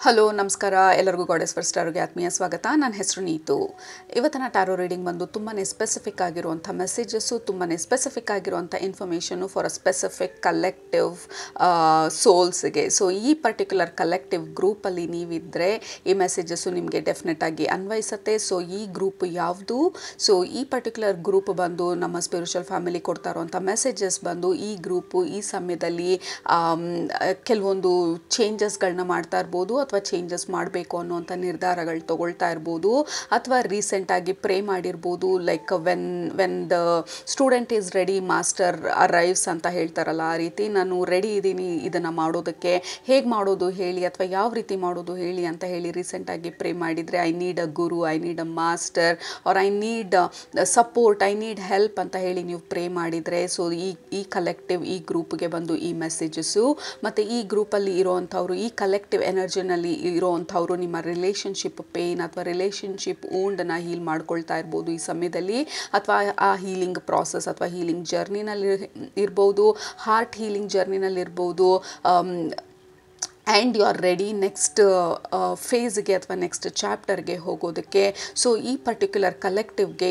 Hello ನಮಸ್ಕಾರ ಎಲ್ಲರಿಗೂ goddess fur ಸ್ಟಾರ್ಗೆ ಆತ್ಮೀಯ ಸ್ವಾಗತ. ನನ್ನ ಹೆಸರು ನೀತು. ಇವತ್ತಿನ ಟ್ಯಾರೋ ರೀಡಿಂಗ್ ಬಂದು ತುಂಬಾ ಸ್ಪೆಸಿಫಿಕ್ ಆಗಿರುವಂಥ ಮೆಸೇಜಸ್ಸು, ತುಂಬಾ ಸ್ಪೆಸಿಫಿಕ್ ಆಗಿರುವಂಥ information for a specific collective ಸೋಲ್ಸ್ಗೆ. ಸೊ ಈ ಪರ್ಟಿಕ್ಯುಲರ್ ಕಲೆಕ್ಟಿವ್ ಗ್ರೂಪಲ್ಲಿ ನೀವಿದ್ದರೆ ಈ ಮೆಸೇಜಸ್ಸು ನಿಮಗೆ ಡೆಫಿನೆಟ್ ಆಗಿ ಅನ್ವಯಿಸುತ್ತೆ. ಸೊ ಈ ಗ್ರೂಪ್ ಯಾವುದು? ಸೊ ಈ ಪರ್ಟಿಕ್ಯುಲರ್ ಗ್ರೂಪ್ ಬಂದು ನಮ್ಮ ಸ್ಪಿರಿಚುವಲ್ ಫ್ಯಾಮಿಲಿ ಕೊಡ್ತಾ ಇರುವಂಥ ಮೆಸೇಜಸ್ ಬಂದು ಈ ಗ್ರೂಪು ಈ ಸಮಯದಲ್ಲಿ ಕೆಲವೊಂದು ಚೇಂಜಸ್ಗಳನ್ನ ಮಾಡ್ತಾ ಇರ್ಬೋದು, ಅಥವಾ ಚೇಂಜಸ್ ಮಾಡಬೇಕು ಅನ್ನೋಂಥ ನಿರ್ಧಾರಗಳು ತಗೊಳ್ತಾ ಇರ್ಬೋದು, ಅಥವಾ ರೀಸೆಂಟಾಗಿ ಪ್ರೇ ಮಾಡಿರ್ಬೋದು. Like when the student is ready master arrives ಅಂತ ಹೇಳ್ತಾರಲ್ಲ, ಆ ರೀತಿ ನಾನು ರೆಡಿ ಇದ್ದೀನಿ ಇದನ್ನು ಮಾಡೋದಕ್ಕೆ, ಹೇಗೆ ಮಾಡೋದು ಹೇಳಿ, ಅಥವಾ ಯಾವ ರೀತಿ ಮಾಡೋದು ಹೇಳಿ ಅಂತ ಹೇಳಿ ರೀಸೆಂಟಾಗಿ ಪ್ರೇ ಮಾಡಿದರೆ I need a guru, I need a master, or I need support, I need help ಅಂತ ಹೇಳಿ ನೀವು ಪ್ರೇ ಮಾಡಿದರೆ, ಸೊ ಈ ಕಲೆಕ್ಟಿವ್ ಈ ಗ್ರೂಪ್ಗೆ ಬಂದು ಈ ಮೆಸೇಜಸ್ಸು. ಮತ್ತು ಈ ಗ್ರೂಪಲ್ಲಿ ಇರೋವಂಥವ್ರು, ಈ ಕಲೆಕ್ಟಿವ್ ಎನರ್ಜಿನಲ್ಲಿ ಇರೋವಂಥವ್ರು ನಿಮ್ಮ ರಿಲೇಷನ್ಶಿಪ್ ಪೇನ್ ಅಥವಾ ರಿಲೇಷನ್ಶಿಪ್ ಊಂಡನ್ನು ಹೀಲ್ ಮಾಡ್ಕೊಳ್ತಾ ಇರ್ಬೋದು ಈ ಸಮಯದಲ್ಲಿ, ಅಥವಾ ಆ ಹೀಲಿಂಗ್ ಪ್ರಾಸೆಸ್ ಅಥವಾ ಹೀಲಿಂಗ್ ಜರ್ನಿನಲ್ಲಿ ಇರ್ಬೋದು, ಹಾರ್ಟ್ ಹೀಲಿಂಗ್ ಜರ್ನಿನಲ್ಲಿ ಇರ್ಬೋದು. And you are ready next ಫೇಸ್ಗೆ ಅಥವಾ ನೆಕ್ಸ್ಟ್ ಚಾಪ್ಟರ್ಗೆ ಹೋಗೋದಕ್ಕೆ. ಸೊ ಈ ಪರ್ಟಿಕ್ಯುಲರ್ ಕಲೆಕ್ಟಿವ್ಗೆ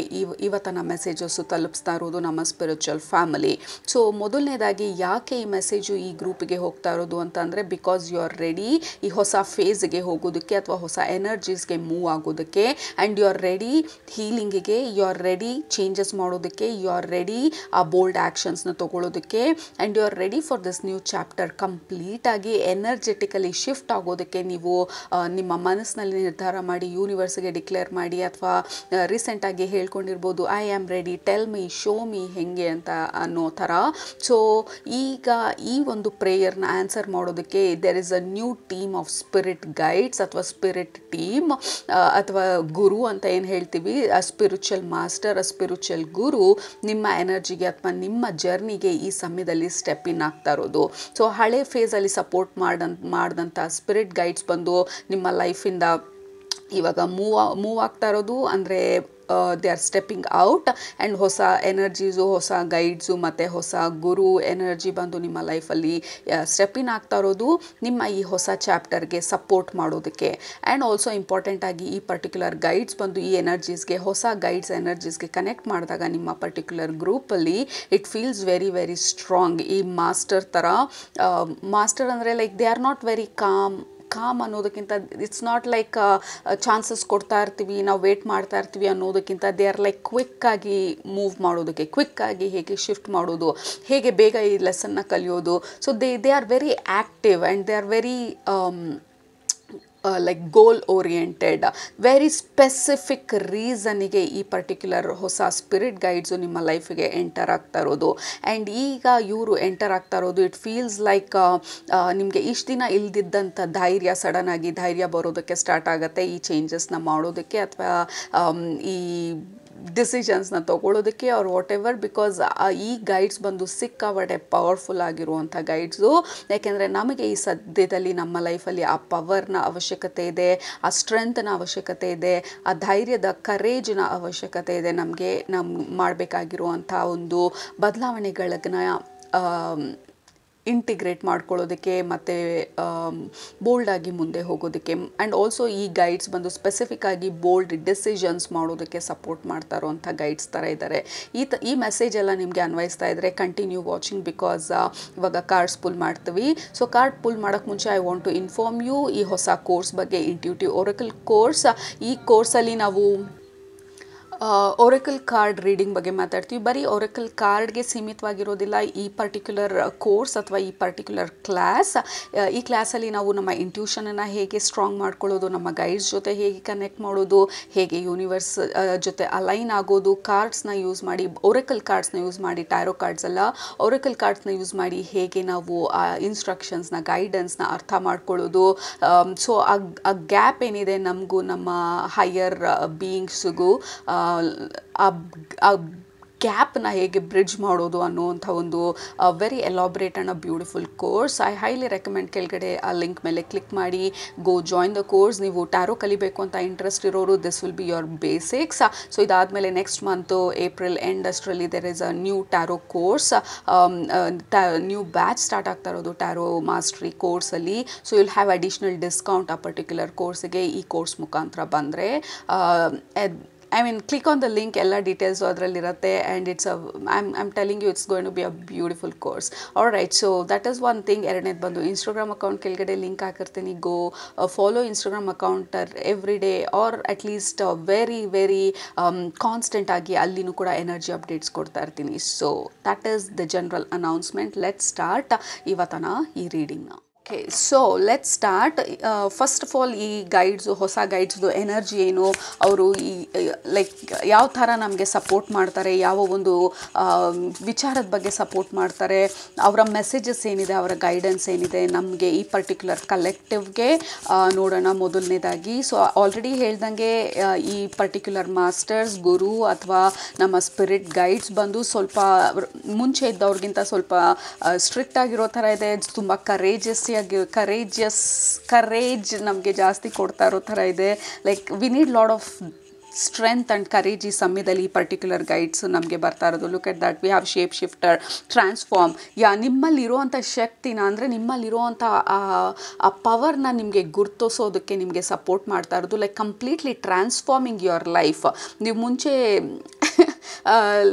ಇವತ್ತಿನ ಮೆಸೇಜಸ್ಸು ತಲುಪಿಸ್ತಾ ಇರೋದು ನಮ್ಮ ಸ್ಪಿರಿಚುವಲ್ ಫ್ಯಾಮಿಲಿ. ಸೊ ಮೊದಲನೇದಾಗಿ ಯಾಕೆ ಈ ಮೆಸೇಜು ಈ ಗ್ರೂಪಿಗೆ ಹೋಗ್ತಾ ಇರೋದು ಅಂತಂದರೆ, ಬಿಕಾಸ್ ಯು ಆರ್ ರೆಡಿ ಈ ಹೊಸ ಫೇಸ್ಗೆ ಹೋಗೋದಕ್ಕೆ ಅಥವಾ ಹೊಸ ಎನರ್ಜೀಸ್ಗೆ ಮೂವ್ ಆಗೋದಕ್ಕೆ. ಆ್ಯಂಡ್ ಯು ಆರ್ ರೆಡಿ ಹೀಲಿಂಗಿಗೆ, ಯು ಆರ್ ರೆಡಿ ಚೇಂಜಸ್ ಮಾಡೋದಕ್ಕೆ, ಯು ಆರ್ ರೆಡಿ ಆ ಬೋಲ್ಡ್ ಆ್ಯಕ್ಷನ್ಸ್ನ ತೊಗೊಳೋದಕ್ಕೆ. And you are ready for this new chapter. ಕಂಪ್ಲೀಟಾಗಿ ಎನರ್ಜೆಟಿಕಲಿ ಶಿಫ್ಟ್ ಆಗೋದಕ್ಕೆ ನೀವು ನಿಮ್ಮ ಮನಸ್ಸಿನಲ್ಲಿ ನಿರ್ಧಾರ ಮಾಡಿ ಯೂನಿವರ್ಸ್ಗೆ ಡಿಕ್ಲೇರ್ ಮಾಡಿ, ಅಥವಾ ರೀಸೆಂಟಾಗಿ ಹೇಳ್ಕೊಂಡಿರ್ಬೋದು I am ready, tell me, show me ಹೆಂಗೆ ಅಂತ ಅನ್ನೋ ಥರ. ಸೊ ಈಗ ಈ ಒಂದು ಪ್ರೇಯರ್ನ ಆನ್ಸರ್ ಮಾಡೋದಕ್ಕೆ there is a new team of spirit guides ಅಥವಾ ಸ್ಪಿರಿಟ್ ಟೀಮ್, ಅಥವಾ ಗುರು ಅಂತ ಏನು ಹೇಳ್ತೀವಿ, a spiritual master, a spiritual guru ನಿಮ್ಮ ಎನರ್ಜಿಗೆ ಅಥವಾ ನಿಮ್ಮ ಜರ್ನಿಗೆ ಈ ಸಮಯದಲ್ಲಿ ಸ್ಟೆಪ್ ಇನ್ ಆಗ್ತಾ ಇರೋದು. ಸೊ ಹಳೆ ಫೇಸಲ್ಲಿ ಸಪೋರ್ಟ್ ಮಾಡಿದಂಥ ಸ್ಪಿರಿಟ್ ಗೈಡ್ಸ್ ಬಂದು ನಿಮ್ಮ ಲೈಫಿಂದ ಇವಾಗ ಮೂವ್ ಆಗ್ತಾ ಇರೋದು. ಅಂದರೆ they are stepping out, and ಹೊಸ ಎನರ್ಜೀಸು, ಹೊಸ ಗೈಡ್ಸು ಮತ್ತು ಹೊಸ ಗುರು ಎನರ್ಜಿ ಬಂದು ನಿಮ್ಮ ಲೈಫಲ್ಲಿ ಸ್ಟೆಪ್ ಇನ್ ಆಗ್ತಾ ಇರೋದು ನಿಮ್ಮ ಈ ಹೊಸ ಚಾಪ್ಟರ್ಗೆ ಸಪೋರ್ಟ್ ಮಾಡೋದಕ್ಕೆ. ಆ್ಯಂಡ್ ಆಲ್ಸೋ ಇಂಪಾರ್ಟೆಂಟಾಗಿ ಈ ಪರ್ಟಿಕ್ಯುಲರ್ ಗೈಡ್ಸ್ ಬಂದು ಈ ಎನರ್ಜೀಸ್ಗೆ, ಹೊಸ ಗೈಡ್ಸ್ ಎನರ್ಜೀಸ್ಗೆ ಕನೆಕ್ಟ್ ಮಾಡಿದಾಗ ನಿಮ್ಮ ಪರ್ಟಿಕ್ಯುಲರ್ ಗ್ರೂಪಲ್ಲಿ it feels very very strong. ಈ ಮಾಸ್ಟರ್ ಥರ, ಮಾಸ್ಟರ್ ಅಂದರೆ like they are not very calm ಅನ್ನೋದಕ್ಕಿಂತ, ಇಟ್ಸ್ ನಾಟ್ ಲೈಕ್ ಚಾನ್ಸಸ್ ಕೊಡ್ತಾ ಇರ್ತೀವಿ, ನಾವು ವೇಟ್ ಮಾಡ್ತಾ ಇರ್ತೀವಿ ಅನ್ನೋದಕ್ಕಿಂತ ದೇ ಆರ್ ಲೈಕ್ ಕ್ವಿಕ್ಕಾಗಿ ಮೂವ್ ಮಾಡೋದಕ್ಕೆ, ಕ್ವಿಕ್ಕಾಗಿ ಹೇಗೆ ಶಿಫ್ಟ್ ಮಾಡೋದು, ಹೇಗೆ ಬೇಗ ಈ ಲೆಸನ್ನ ಕಲಿಯೋದು. So they are very active and they are very like goal oriented. Very specific ರೀಸನ್ನಿಗೆ ಈ ಪರ್ಟಿಕ್ಯುಲರ್ ಹೊಸ ಸ್ಪಿರಿಟ್ ಗೈಡ್ಸು ನಿಮ್ಮ ಲೈಫಿಗೆ ಎಂಟರ್ ಆಗ್ತಾ ಇರೋದು. ಆ್ಯಂಡ್ ಈಗ ಇವರು ಎಂಟರ್ ಆಗ್ತಾ ಇರೋದು, ಇಟ್ ಫೀಲ್ಸ್ ಲೈಕ್ ನಿಮಗೆ ಇಷ್ಟು ದಿನ ಇಲ್ದಿದ್ದಂಥ ಧೈರ್ಯ, ಸಡನ್ನಾಗಿ ಧೈರ್ಯ ಬರೋದಕ್ಕೆ ಸ್ಟಾರ್ಟ್ ಆಗುತ್ತೆ ಈ ಚೇಂಜಸ್ನ ಮಾಡೋದಕ್ಕೆ, ಅಥವಾ ಈ ಡಿಸಿಷನ್ಸ್ನ ತೊಗೊಳೋದಕ್ಕೆ, ಅವ್ರು ವಾಟ್ ಎವರ್. ಬಿಕಾಸ್ ಈ ಗೈಡ್ಸ್ ಬಂದು ಸಿಕ್ಕಾಪಟ್ಟೆ ಪವರ್ಫುಲ್ ಆಗಿರುವಂಥ ಗೈಡ್ಸು. ಯಾಕೆಂದರೆ ನಮಗೆ ಈ ಸದ್ಯದಲ್ಲಿ ನಮ್ಮ ಲೈಫಲ್ಲಿ ಆ ಪವರ್ನ ಅವಶ್ಯಕತೆ ಇದೆ, ಆ ಸ್ಟ್ರೆಂತ್ನ ಅವಶ್ಯಕತೆ ಇದೆ, ಆ ಧೈರ್ಯದ ಕರೇಜ್ನ ಅವಶ್ಯಕತೆ ಇದೆ. ನಮಗೆ ಮಾಡಬೇಕಾಗಿರುವಂಥ ಒಂದು ಬದಲಾವಣೆಗಳನ್ನ ಇಂಟಿಗ್ರೇಟ್ ಮಾಡ್ಕೊಳ್ಳೋದಕ್ಕೆ ಮತ್ತು ಬೋಲ್ಡಾಗಿ ಮುಂದೆ ಹೋಗೋದಕ್ಕೆ. ಆ್ಯಂಡ್ ಆಲ್ಸೋ ಈ ಗೈಡ್ಸ್ ಬಂದು ಸ್ಪೆಸಿಫಿಕ್ಕಾಗಿ ಬೋಲ್ಡ್ ಡಿಸಿಷನ್ಸ್ ಮಾಡೋದಕ್ಕೆ ಸಪೋರ್ಟ್ ಮಾಡ್ತಾ ಇರೋವಂಥ ಗೈಡ್ಸ್ ಥರ ಇದ್ದಾರೆ. ಈ ಮೆಸೇಜ್ ಎಲ್ಲ ನಿಮಗೆ ಅನ್ವಯಿಸ್ತಾ ಇದ್ದರೆ ಕಂಟಿನ್ಯೂ ವಾಚಿಂಗ್, ಬಿಕಾಸ್ ಇವಾಗ ಕಾರ್ಡ್ಸ್ ಪುಲ್ ಮಾಡ್ತೀವಿ. ಸೊ ಕಾರ್ಡ್ ಪುಲ್ ಮಾಡೋಕ್ಕೆ ಮುಂಚೆ I want to inform you ಈ ಹೊಸ ಕೋರ್ಸ್ ಬಗ್ಗೆ, ಇಂಟ್ಯೂಟಿವ್ ಒರಕಲ್ ಕೋರ್ಸ್. ಈ ಕೋರ್ಸಲ್ಲಿ ನಾವು ಒರಕಲ್ ಕಾರ್ಡ್ ರೀಡಿಂಗ್ ಬಗ್ಗೆ ಮಾತಾಡ್ತೀವಿ. ಬರೀ ಒರಕಲ್ ಕಾರ್ಡ್ಗೆ ಸೀಮಿತವಾಗಿರೋದಿಲ್ಲ ಈ ಪರ್ಟಿಕ್ಯುಲರ್ ಕೋರ್ಸ್ ಅಥವಾ ಈ ಪರ್ಟಿಕ್ಯುಲರ್ ಕ್ಲಾಸ್. ಈ ಕ್ಲಾಸಲ್ಲಿ ನಾವು ನಮ್ಮ ಇಂಟ್ಯೂಷನನ್ನು ಹೇಗೆ ಸ್ಟ್ರಾಂಗ್ ಮಾಡ್ಕೊಳ್ಳೋದು, ನಮ್ಮ ಗೈಡ್ಸ್ ಜೊತೆ ಹೇಗೆ ಕನೆಕ್ಟ್ ಮಾಡೋದು, ಹೇಗೆ ಯೂನಿವರ್ಸ್ ಜೊತೆ ಅಲೈನ್ ಆಗೋದು, ಕಾರ್ಡ್ಸ್ನ ಯೂಸ್ ಮಾಡಿ, ಒರಕಲ್ ಕಾರ್ಡ್ಸ್ನ ಯೂಸ್ ಮಾಡಿ, ಟ್ಯಾರೋ ಕಾರ್ಡ್ಸ್ ಅಲ್ಲ ಒರಕಲ್ ಕಾರ್ಡ್ಸ್ನ ಯೂಸ್ ಮಾಡಿ ಹೇಗೆ ನಾವು ಆ ಇನ್ಸ್ಟ್ರಕ್ಷನ್ಸ್ನ, ಗೈಡೆನ್ಸ್ನ ಅರ್ಥ ಮಾಡ್ಕೊಳ್ಳೋದು. ಸೊ ಆ ಗ್ಯಾಪ್ ಏನಿದೆ ನಮಗೂ ನಮ್ಮ ಹೈಯರ್ ಬೀಯಿಂಗ್ಸ್ಗೂ, ಆ ಗ್ಯಾಪ್ನ ಹೇಗೆ ಬ್ರಿಡ್ಜ್ ಮಾಡೋದು ಅನ್ನುವಂಥ ಒಂದು very elaborate and a beautiful course. I highly recommend. ಕೆಳಗಡೆ ಆ ಲಿಂಕ್ ಮೇಲೆ ಕ್ಲಿಕ್ ಮಾಡಿ ಗೋ ಜಾಯಿನ್ ದ ಕೋರ್ಸ್. ನೀವು ಟ್ಯಾರೋ ಕಲಿಬೇಕು ಅಂತ ಇಂಟ್ರೆಸ್ಟ್ ಇರೋರು this will be your basics. So ಇದಾದಮೇಲೆ ನೆಕ್ಸ್ಟ್ ಮಂತು ಏಪ್ರಿಲ್ ಎಂಡ್ ಅಷ್ಟರಲ್ಲಿ there is a new tarot course, new batch start ಆಗ್ತಾ ಇರೋದು ಟ್ಯಾರೋ ಮಾಸ್ಟ್ರಿ ಕೋರ್ಸಲ್ಲಿ. So will have additional discount ಆ ಪರ್ಟಿಕ್ಯುಲರ್ ಕೋರ್ಸ್ಗೆ ಈ ಕೋರ್ಸ್ ಮುಖಾಂತರ ಬಂದರೆ. I mean, click on the link, ಎಲ್ಲ ಡೀಟೇಲ್ಸು ಅದರಲ್ಲಿರುತ್ತೆ. And I'm telling you it's going to be a beautiful course. Alright, so that is one thing. ಎರಡನೇದು ಬಂದು Instagram account ಕೆಳಗಡೆ ಲಿಂಕ್ ಹಾಕಿರ್ತೀನಿ. Go follow Instagram account every day or at least very constant ಆಗಿ ಅಲ್ಲಿನೂ ಕೂಡ energy updates ಕೊಡ್ತಾ ಇರ್ತೀನಿ. So that is the general announcement. Let's start ಇವತ್ತನ ಈ ರೀಡಿಂಗ್ನ. Okay, so let's start. First of all ಈ ಹೊಸ ಗೈಡ್ಸ್ದು ಎನರ್ಜಿ ಏನು, ಅವರು ಈ ಲೈಕ್ ಯಾವ ಥರ ನಮಗೆ ಸಪೋರ್ಟ್ ಮಾಡ್ತಾರೆ, ಯಾವ ಒಂದು ವಿಚಾರದ ಬಗ್ಗೆ ಸಪೋರ್ಟ್ ಮಾಡ್ತಾರೆ, ಅವರ ಮೆಸೇಜಸ್ ಏನಿದೆ, ಅವರ ಗೈಡೆನ್ಸ್ ಏನಿದೆ ನಮಗೆ ಈ ಪರ್ಟಿಕ್ಯುಲರ್ ಕಲೆಕ್ಟಿವ್ಗೆ ನೋಡೋಣ. ಮೊದಲನೇದಾಗಿ ಸೊ ಆಲ್ರೆಡಿ ಹೇಳ್ದಂಗೆ ಈ ಪರ್ಟಿಕ್ಯುಲರ್ ಮಾಸ್ಟರ್ಸ್, ಗುರು ಅಥವಾ ನಮ್ಮ ಸ್ಪಿರಿಟ್ ಗೈಡ್ಸ್ ಬಂದು ಸ್ವಲ್ಪ ಮುಂಚೆ ಇದ್ದವ್ರಿಗಿಂತ ಸ್ವಲ್ಪ ಸ್ಟ್ರಿಕ್ಟ್ ಆಗಿರೋ ಥರ ಇದೆ. ತುಂಬ ಕರೇಜ್ ನಮಗೆ ಜಾಸ್ತಿ ಕೊಡ್ತಾ ಇರೋ ಥರ ಇದೆ. Like we need lot of strength and courage ಈ ಸಮಯದಲ್ಲಿ ಈ ಪರ್ಟಿಕ್ಯುಲರ್ ಗೈಡ್ಸ್ ನಮಗೆ ಬರ್ತಾ ಇರೋದು. Look at that, we have shape shifter, transform. ನಿಮ್ಮಲ್ಲಿರುವಂಥ ಶಕ್ತಿನ ಅಂದರೆ ನಿಮ್ಮಲ್ಲಿರುವಂಥ ಆ ಪವರ್ನ ನಿಮಗೆ ಗುರ್ತಿಸೋದಕ್ಕೆ ನಿಮಗೆ ಸಪೋರ್ಟ್ ಮಾಡ್ತಾ ಇರೋದು. Like completely transforming your life. ನೀವು ಮುಂಚೆ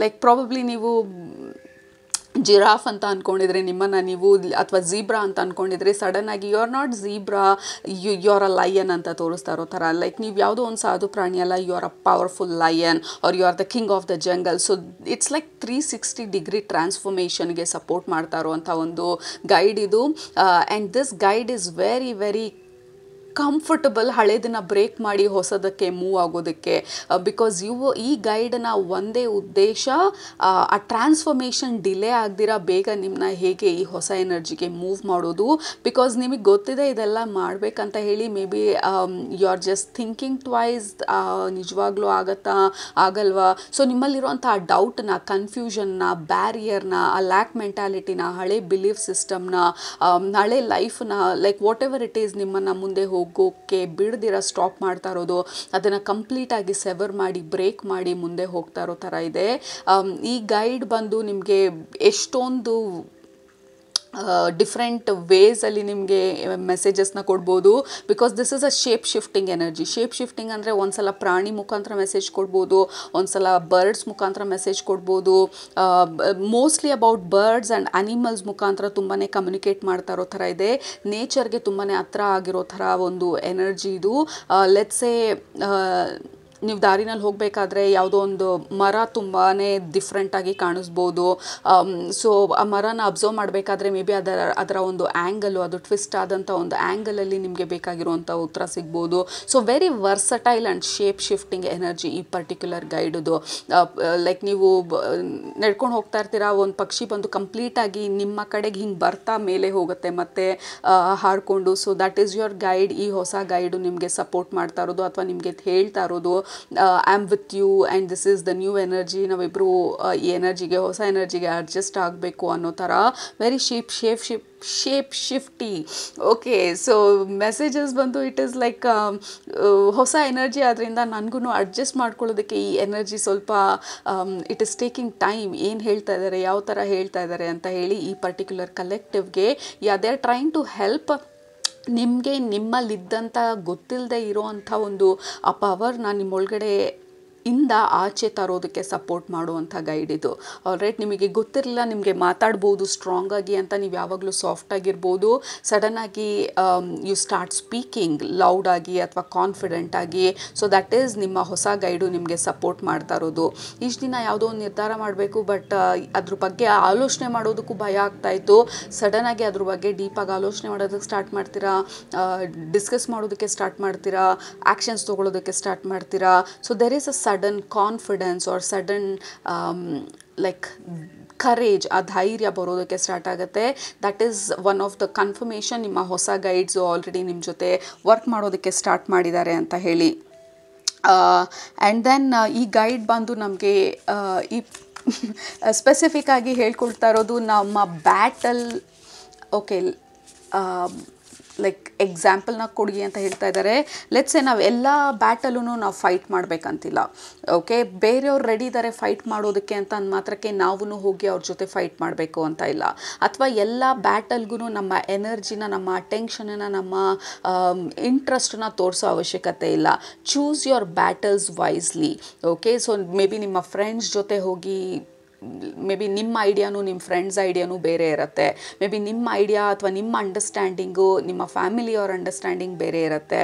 ಲೈಕ್ ಪ್ರಾಬಬ್ಲಿ ನೀವು ಜಿರಾಫ್ ಅಂತ ಅಂದ್ಕೊಂಡಿದ್ರೆ ನಿಮ್ಮನ್ನು ನೀವು, ಅಥವಾ ಝೀಬ್ರಾ ಅಂತ ಅಂದ್ಕೊಂಡಿದ್ರೆ ಸಡನ್ನಾಗಿ you are not zebra, you are a lion ಅಂತ ತೋರಿಸ್ತಾ ಇರೋ ಥರ. ಲೈಕ್ ನೀವು ಯಾವುದೋ ಒಂದು ಸಾಧು ಪ್ರಾಣಿ ಅಲ್ಲ, you are a powerful lion or you are the king of the jungle. So it's like 360 degree ಟ್ರಾನ್ಸ್ಫಾರ್ಮೇಷನ್ಗೆ ಸಪೋರ್ಟ್ ಮಾಡ್ತಾ ಇರುವಂಥ ಒಂದು ಗೈಡ್ ಇದು. And this guide is very comfortable ಹಳೇದನ್ನು ಬ್ರೇಕ್ ಮಾಡಿ ಹೊಸದಕ್ಕೆ ಮೂವ್ ಆಗೋದಕ್ಕೆ. ಬಿಕಾಸ್ ಈ ಗೈಡನ್ನ ಒಂದೇ ಉದ್ದೇಶ ಆ ಟ್ರಾನ್ಸ್ಫಾರ್ಮೇಷನ್ ಡಿಲೇ ಆಗದಿರ ಬೇಗ ನಿಮ್ಮನ್ನ ಹೇಗೆ ಈ ಹೊಸ ಎನರ್ಜಿಗೆ ಮೂವ್ ಮಾಡೋದು. ಬಿಕಾಸ್ ನಿಮಗೆ ಗೊತ್ತಿದೆ ಇದೆಲ್ಲ ಮಾಡಬೇಕಂತ ಹೇಳಿ, maybe you are just thinking twice, ನಿಜವಾಗ್ಲೂ ಆಗಲ್ವಾ. ಸೊ ನಿಮ್ಮಲ್ಲಿರುವಂಥ ಆ ಡೌಟ್ನ, ಕನ್ಫ್ಯೂಷನ್ನ, ಬ್ಯಾರಿಯರ್ನ, ಆ ಲ್ಯಾಕ್ ಮೆಂಟಾಲಿಟಿನ, ಹಳೆ ಬಿಲೀಫ್ ಸಿಸ್ಟಮ್ನ, ಹಳೆ ಲೈಫ್ನ, like whatever it is ನಿಮ್ಮನ್ನು ಮುಂದೆ ಹೋಗೋಕ್ಕೆ ಬಿಡದಿರ ಸ್ಟಾಪ್ ಮಾಡ್ತಾ ಇರೋದು, ಅದನ್ನು ಕಂಪ್ಲೀಟಾಗಿ ಸೆವರ್ ಮಾಡಿ ಬ್ರೇಕ್ ಮಾಡಿ ಮುಂದೆ ಹೋಗ್ತಾ ಇರೋ ಥರ ಇದೆ. ಈ ಗೈಡ್ ಬಂದು ನಿಮಗೆ ಎಷ್ಟೊಂದು ಡಿಫ್ರೆಂಟ್ ವೇಸಲ್ಲಿ ನಿಮಗೆ ಮೆಸೇಜಸ್ನ ಕೊಡ್ಬೋದು. Because this is a shape shifting energy. Shape shifting ಅಂದರೆ ಒಂದು ಸಲ ಪ್ರಾಣಿ ಮುಖಾಂತರ ಮೆಸೇಜ್ ಕೊಡ್ಬೋದು, ಒಂದು ಸಲ ಬರ್ಡ್ಸ್ ಮುಖಾಂತರ ಮೆಸೇಜ್ ಕೊಡ್ಬೋದು. Mostly about birds and animals ಮುಖಾಂತರ ತುಂಬಾ ಕಮ್ಯುನಿಕೇಟ್ ಮಾಡ್ತಾ ಇರೋ ಥರ ಇದೆ. ನೇಚರ್ಗೆ ತುಂಬಾ ಹತ್ರ ಆಗಿರೋ ಥರ ಒಂದು ಎನರ್ಜಿ ಇದು. ಲೆಟ್ಸೇ ನೀವು ದಾರಿನಲ್ಲಿ ಹೋಗಬೇಕಾದ್ರೆ ಯಾವುದೋ ಒಂದು ಮರ ತುಂಬಾ ಡಿಫ್ರೆಂಟಾಗಿ ಕಾಣಿಸ್ಬೋದು. ಸೊ ಆ ಮರನ ಅಬ್ಸರ್ವ್ ಮಾಡಬೇಕಾದ್ರೆ ಮೇ ಬಿ ಅದರ ಒಂದು ಆ್ಯಂಗಲು, ಅದು ಟ್ವಿಸ್ಟ್ ಆದಂಥ ಒಂದು ಆ್ಯಂಗಲಲ್ಲಿ ನಿಮಗೆ ಬೇಕಾಗಿರುವಂಥ ಉತ್ತರ ಸಿಗ್ಬೋದು. So very versatile and shape shifting energy ಈ ಪರ್ಟಿಕ್ಯುಲರ್ ಗೈಡದು. ಲೈಕ್ ನೀವು ನಡ್ಕೊಂಡು ಹೋಗ್ತಾ ಇರ್ತೀರಾ, ಒಂದು ಪಕ್ಷಿ ಬಂದು ಕಂಪ್ಲೀಟಾಗಿ ನಿಮ್ಮ ಕಡೆಗೆ ಹಿಂಗೆ ಬರ್ತಾ ಮೇಲೆ ಹೋಗುತ್ತೆ ಮತ್ತು ಹಾಡಿಕೊಂಡು. So that is your guide. ಈ ಹೊಸ ಗೈಡು ನಿಮಗೆ ಸಪೋರ್ಟ್ ಮಾಡ್ತಾ ಇರೋದು ಅಥವಾ ನಿಮಗೆ ಹೇಳ್ತಾ ಇರೋದು, I am with you and this is the new energy. ನಾವಿಬ್ಬರು ಈ ಎನರ್ಜಿಗೆ, ಹೊಸ ಎನರ್ಜಿಗೆ ಅಡ್ಜಸ್ಟ್ ಆಗಬೇಕು ಅನ್ನೋ ಥರ very shape shifty. Okay, so messages ಬಂದು ಇಟ್ ಈಸ್ ಲೈಕ್ ಹೊಸ ಎನರ್ಜಿ ಆದ್ದರಿಂದ ನನಗೂ ಅಡ್ಜಸ್ಟ್ ಮಾಡ್ಕೊಳ್ಳೋದಕ್ಕೆ ಈ ಎನರ್ಜಿ ಸ್ವಲ್ಪ ಇಟ್ ಈಸ್ ಟೇಕಿಂಗ್ ಟೈಮ್. ಏನು ಹೇಳ್ತಾ ಇದ್ದಾರೆ, ಯಾವ ಥರ ಹೇಳ್ತಾ ಇದ್ದಾರೆ ಅಂತ ಹೇಳಿ ಈ ಪರ್ಟಿಕ್ಯುಲರ್ ಕಲೆಕ್ಟಿವ್ಗೆ they are trying to help ನಿಮಗೆ ನಿಮ್ಮಲ್ಲಿದ್ದಂಥ ಗೊತ್ತಿಲ್ಲದೆ ಇರೋವಂಥ ಒಂದು ಆ ಪವರ್ನ ನಿಮ್ಮೊಳಗಡೆ ಇಂದ ಆಚೆ ತರೋದಕ್ಕೆ ಸಪೋರ್ಟ್ ಮಾಡುವಂಥ ಗೈಡ್ ಇದು. ಆಲ್ರೈಟ್, ನಿಮಗೆ ಗೊತ್ತಿರಲಿಲ್ಲ, ನಿಮಗೆ ಮಾತಾಡ್ಬೋದು ಸ್ಟ್ರಾಂಗಾಗಿ ಅಂತ, ನೀವು ಯಾವಾಗಲೂ ಸಾಫ್ಟಾಗಿರ್ಬೋದು. ಸಡನ್ನಾಗಿ ಯು ಸ್ಟಾರ್ಟ್ ಸ್ಪೀಕಿಂಗ್ ಲೌಡಾಗಿ ಅಥವಾ ಕಾನ್ಫಿಡೆಂಟಾಗಿ. ಸೊ ದಟ್ ಈಸ್ ನಿಮ್ಮ ಹೊಸ ಗೈಡು ನಿಮಗೆ ಸಪೋರ್ಟ್ ಮಾಡ್ತಾ ಇರೋದು. ಇಷ್ಟು ದಿನ ಯಾವುದೋ ಒಂದು ನಿರ್ಧಾರ ಮಾಡಬೇಕು, ಬಟ್ ಅದ್ರ ಬಗ್ಗೆ ಆಲೋಚನೆ ಮಾಡೋದಕ್ಕೂ ಭಯ ಆಗ್ತಾಯಿತ್ತು. ಸಡನ್ನಾಗಿ ಅದ್ರ ಬಗ್ಗೆ ಡೀಪಾಗಿ ಆಲೋಚನೆ ಮಾಡೋದಕ್ಕೆ ಸ್ಟಾರ್ಟ್ ಮಾಡ್ತೀರಾ, ಡಿಸ್ಕಸ್ ಮಾಡೋದಕ್ಕೆ ಸ್ಟಾರ್ಟ್ ಮಾಡ್ತೀರಾ, ಆ್ಯಕ್ಷನ್ಸ್ ತೊಗೊಳೋದಕ್ಕೆ ಸ್ಟಾರ್ಟ್ ಮಾಡ್ತೀರಾ. So there is a sudden confidence or sudden like courage, ಆ ಧೈರ್ಯ ಬರೋದಕ್ಕೆ ಸ್ಟಾರ್ಟ್ ಆಗುತ್ತೆ. That is one of the confirmation ನಿಮ್ಮ ಹೊಸ ಗೈಡ್ಸು ಆಲ್ರೆಡಿ ನಿಮ್ಮ ಜೊತೆ ವರ್ಕ್ ಮಾಡೋದಕ್ಕೆ ಸ್ಟಾರ್ಟ್ ಮಾಡಿದ್ದಾರೆ ಅಂತ ಹೇಳಿ. ಆ್ಯಂಡ್ ದೆನ್ ಈ ಗೈಡ್ ಬಂದು ನಮಗೆ ಈ ಸ್ಪೆಸಿಫಿಕ್ ಆಗಿ ಹೇಳ್ಕೊಳ್ತಾ ಇರೋದು ನಮ್ಮ ಬ್ಯಾಟಲ್. ಓಕೆ, ಲೈಕ್ ಎಕ್ಸಾಂಪಲ್ನ ಕೊಡಿ ಅಂತ ಹೇಳ್ತಾ ಇದ್ದಾರೆ. ಲೆಟ್ಸೆ ನಾವು ಎಲ್ಲ ಬ್ಯಾಟಲ್ಲೂ ನಾವು ಫೈಟ್ ಮಾಡಬೇಕಂತಿಲ್ಲ. ಓಕೆ, ಬೇರೆಯವ್ರು ರೆಡಿ ಇದ್ದಾರೆ ಫೈಟ್ ಮಾಡೋದಕ್ಕೆ ಅಂತ ಅಂದ ಮಾತ್ರಕ್ಕೆ ನಾವು ಹೋಗಿ ಅವ್ರ ಜೊತೆ ಫೈಟ್ ಮಾಡಬೇಕು ಅಂತ ಇಲ್ಲ. ಅಥವಾ ಎಲ್ಲ ಬ್ಯಾಟಲ್ಗೂ ನಮ್ಮ ಎನರ್ಜಿನ, ನಮ್ಮ ಅಟೆನ್ಷನನ್ನು, ನಮ್ಮ ಇಂಟ್ರೆಸ್ಟನ್ನ ತೋರಿಸೋ ಅವಶ್ಯಕತೆ ಇಲ್ಲ. Choose your battles wisely. Okay, so may be ನಿಮ್ಮ ಫ್ರೆಂಡ್ಸ್ ಜೊತೆ ಹೋಗಿ, ಮೇ ಬಿ ನಿಮ್ಮ ಐಡಿಯಾನು ನಿಮ್ಮ ಫ್ರೆಂಡ್ಸ್ ಐಡಿಯಾನು ಬೇರೆ ಇರುತ್ತೆ. ಮೇ ಬಿ ನಿಮ್ಮ ಐಡಿಯಾ ಅಥವಾ ನಿಮ್ಮ ಅಂಡರ್ಸ್ಟ್ಯಾಂಡಿಂಗು ನಿಮ್ಮ ಫ್ಯಾಮಿಲಿಯವ್ರ ಅಂಡರ್ಸ್ಟ್ಯಾಂಡಿಂಗ್ ಬೇರೆ ಇರುತ್ತೆ.